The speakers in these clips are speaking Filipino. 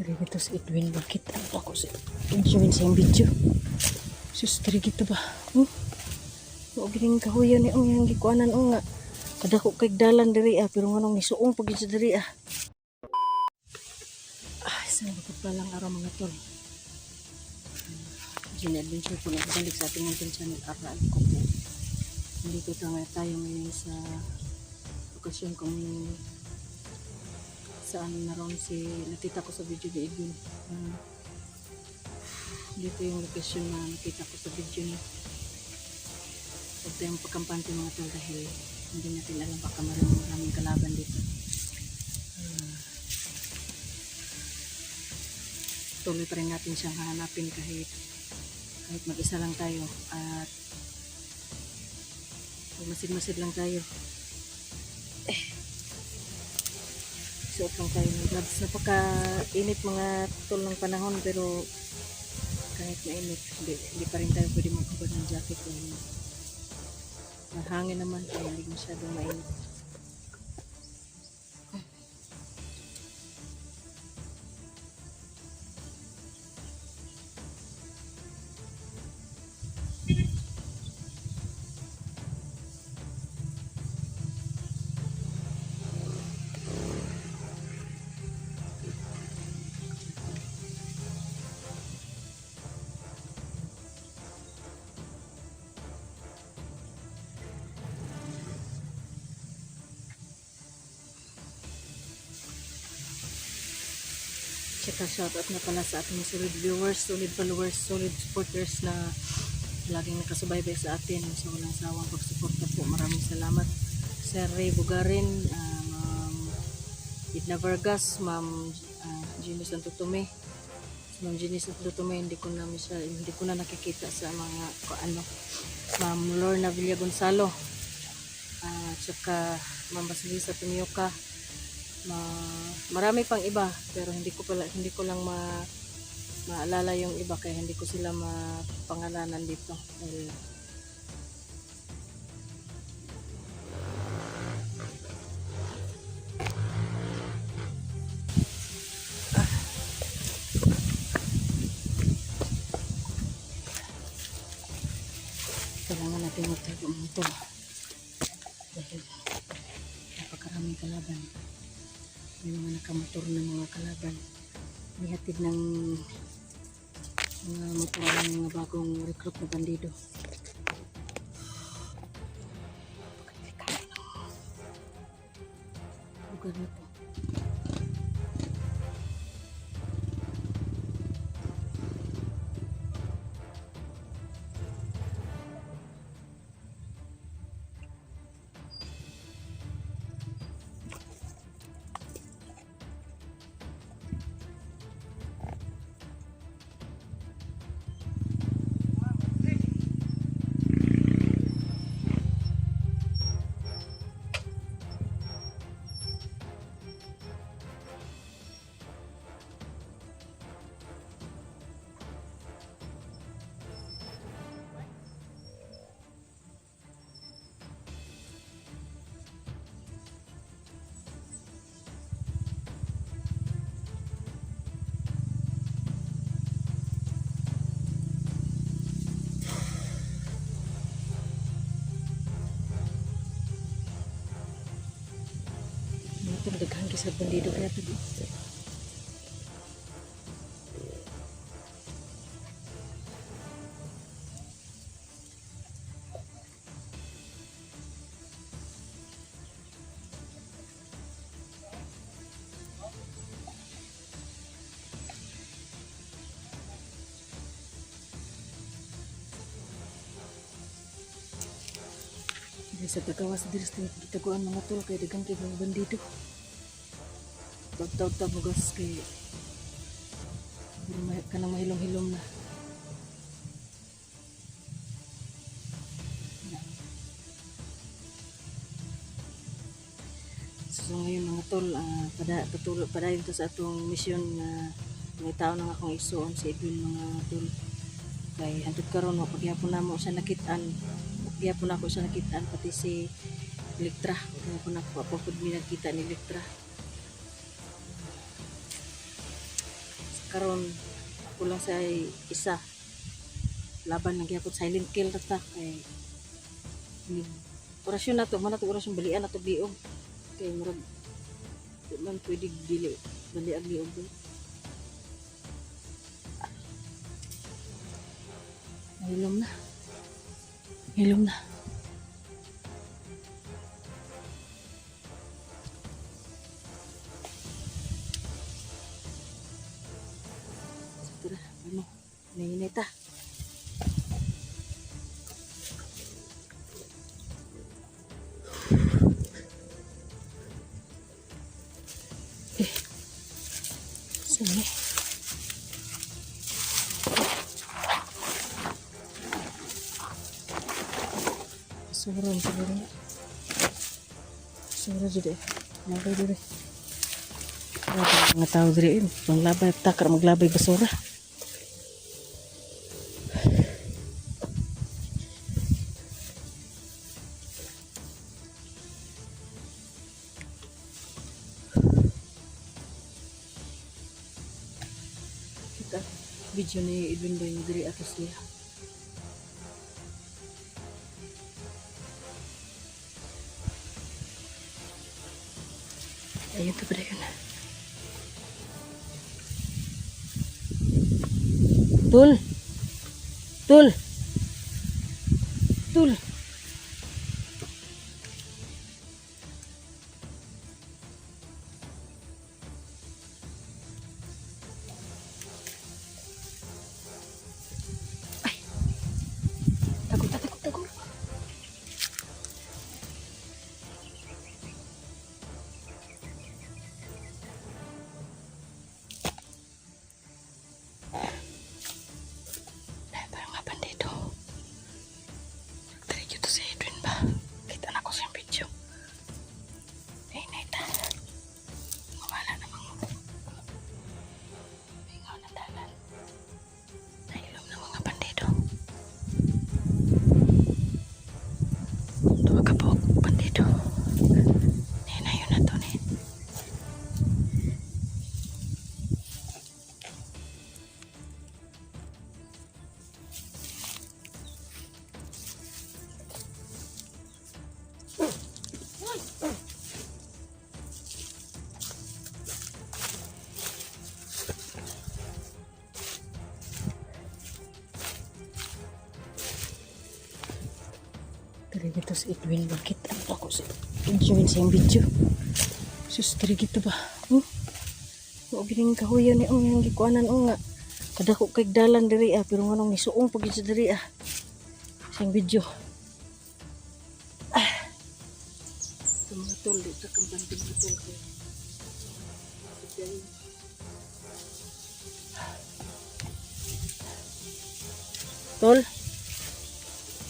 Dari gitu si Edwin bakit ano ako si Edwin sa yung video. Sus dari gitu ba? Mo gining kahuyan ni ang yang gikuanan nga. Kada ko kay dalan diri pero nganong nisuong pag sa diri Sa palang araw mga tol. Gina adventure po nagbalik sa ating muntin channel Araan ko po. Nandito tayo ngayon sa lokasyon kung saan naroon si nakita ko sa video ni Edwin. Dito yung lokasyon na nakita ko sa video niya. Huwag tayong pagkampante mga tol dahil hindi natin alam baka maraming kalaban dito. Tuloy pa rin natin siyang hahanapin kahit mag-isa lang tayo at masid-masid lang tayo. Suot lang tayo ng gloves. Napaka-init mga tol ng panahon pero kahit mainit hindi pa rin tayo pwede magkubad ng jacket dahil mahangin naman kaya hindi masyadong mainit. Tsaka shoutout na pala sa ating solid viewers, solid followers, solid supporters na laging nakasubaybay sa atin sa walang sawang pagsuporta po. Maraming salamat. Sir Ray Bugarin, Ma'am Idna Vargas, Ma'am Gino Santutume. Ma'am Gino Santutume, hindi ko na nakikita sa mga Ma'am Lorna Villa Gonzalo. Tsaka Ma'am Basilisa Tumioka. Marami pang iba pero hindi ko lang maalala yung iba kaya hindi ko sila mapangalanan dito dahil kailangan natin magtago ito dahil napakaraming kalaban. May mga nakamotor na mga kalaban. Nihatid ng mga motor ng mga bagong recruit na bandido. Lugar na to. Itong daghang kisag bandido kaya ito. Sa tagawas diri sa taguan mga tol kay daghang kay mga bandido. Tawag-tawag bugas kay kanang mahilom-hilom na. So ngayon mga tol, padayon to sa atong misyon na mga tao nang akong isuon si Edwin mga tol. Kay antud karon pagyapon namo siya nakitaan. Pagyapon ako siya nakitaan pati si Elektra. Pagyapon ako apod mi nakita ni Elektra. karon kulang sa isa laban lagi ako silent kill ta kay orasyon na to man to orasyon balian na to liog kay murag di man pwede dili bali ang liog do. Hilom na. Hilom na. Tara, ano? Nainay ta. Sini. Suran siguro. Suran jadi. Nabay diri. Mga tao diri panglabay takar maglabay basura. Kita video ni Edwin Boy diri atas niya. Ayun to pala yun. Tul. Tul. Tul. Ay. Takot, takot, takot. Dari gitu si Edwin bakit ako si Edwin sa video. Sus dari gitu ba? Mo gining kahuyan ni ang gikuanan nga. Kadako kay dalan diri pero nganong misuong pag sa diri sa video. Ito mga tol dito kang banting na tol ko. Tol.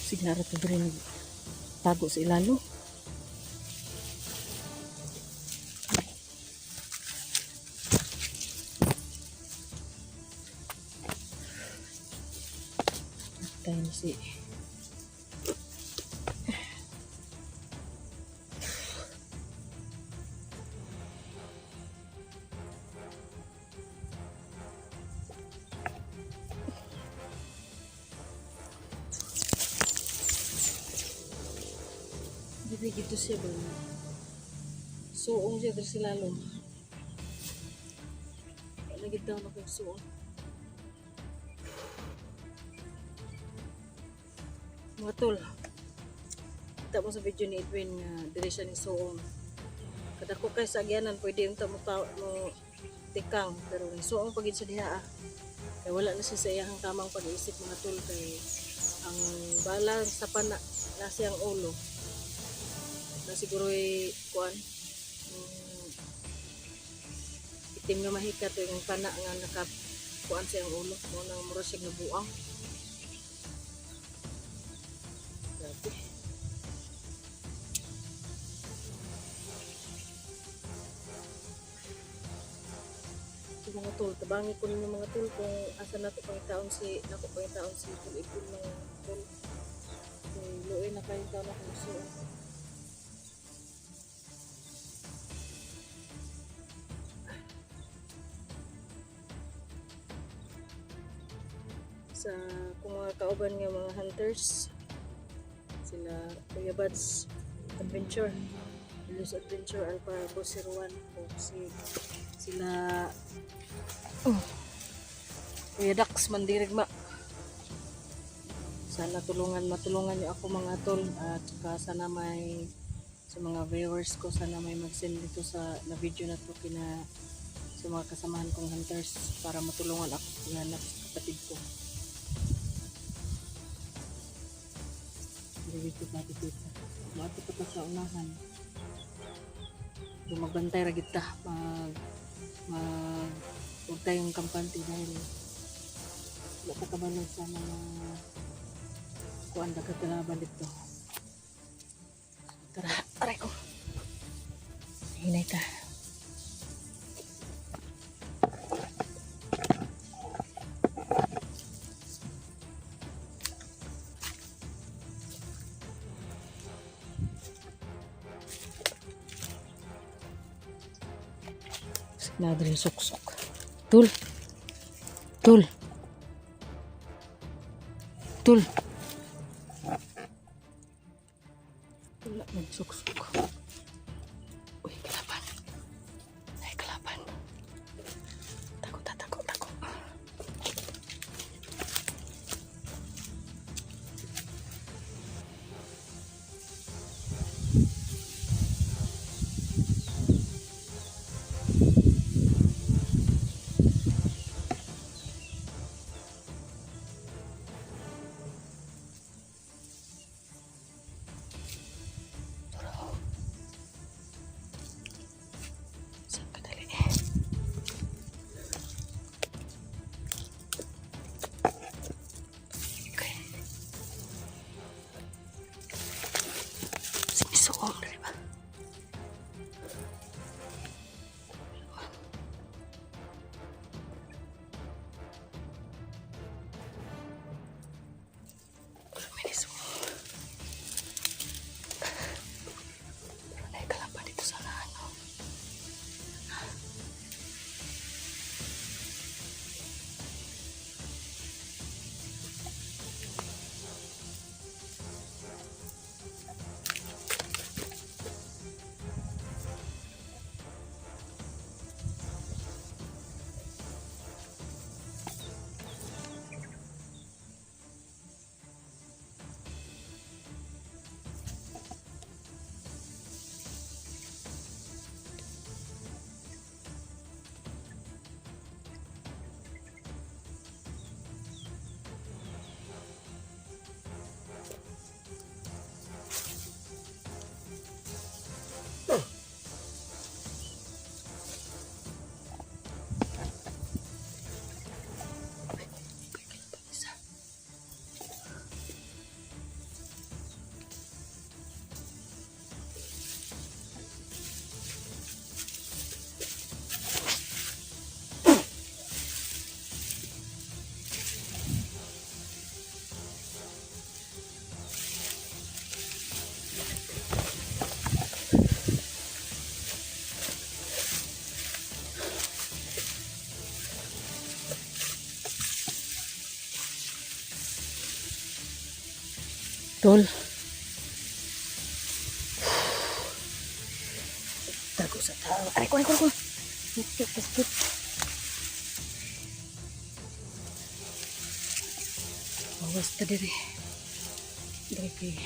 Sigara to diri tago sa ilalo. Tayo si Jadi gitu siya ba? Suong siya dari silalom. Lagi daw na kong suong. Mga tol, kita mo sa video ni Edwin nga diri siya ni suong. Kada ko kay sa agyanan pwede yung mo tikang pero ni suong pagid sa diha kay wala na siya sa iyang tamang pag-iisip mga tol kay ang bala sa pana na siyang ulo. Na siguro kuan itim nga mahika to yung pana nga nakakuan sa yung ulo mo nang mura siya nabuang. Grabe. Ito mga tol, tabangi ko ninyo mga tol kung asa na ito pangitaon si Tulipin mga tol. Luoy na kayo taon ako gusto. sa kung mga kauban nga mga hunters, sila Kuya Buds Adventure, Luz Adventure, Alpha Boss 01, o sila Kuya Dax Mandirigma. Sana matulungan niyo ako mga tol, at saka sana may sa mga viewers ko, sana may mag-send dito na video na to kina sa mga kasamahan kong hunters para matulungan ako hanap sa kapatid ko. Dito pati kita. Maato pa sa unahan. Magbantay ra kita huwag tayong kampante dahil wala pa kabalog sa mga kuan dagat kalaban dito. Tara, aray ko. Hinay ta. Nadri suksok. Tul. Tul. Tul. Wala nagsuksok. Uy, kalaban. Ay, kalaban. Takot. Tol. Tago sa tao. Aray ko. Skip. Bawas ta diri. Diri.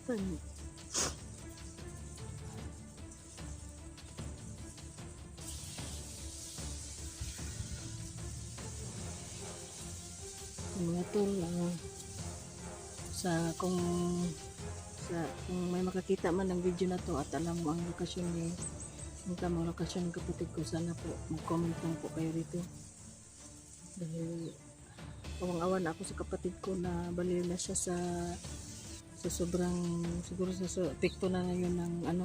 Fun. Mga tol, Kung may makakita man ng video na to at alam mo ang lokasyon ni ang tamang lokasyon ng kapatid ko, sana po mag-comment lang po kayo rito. Dahil awang-awan ako sa kapatid ko na baliw na siya sa sobrang siguro sa epekto na ngayon ng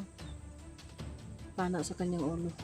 pana sa kanyang ulo.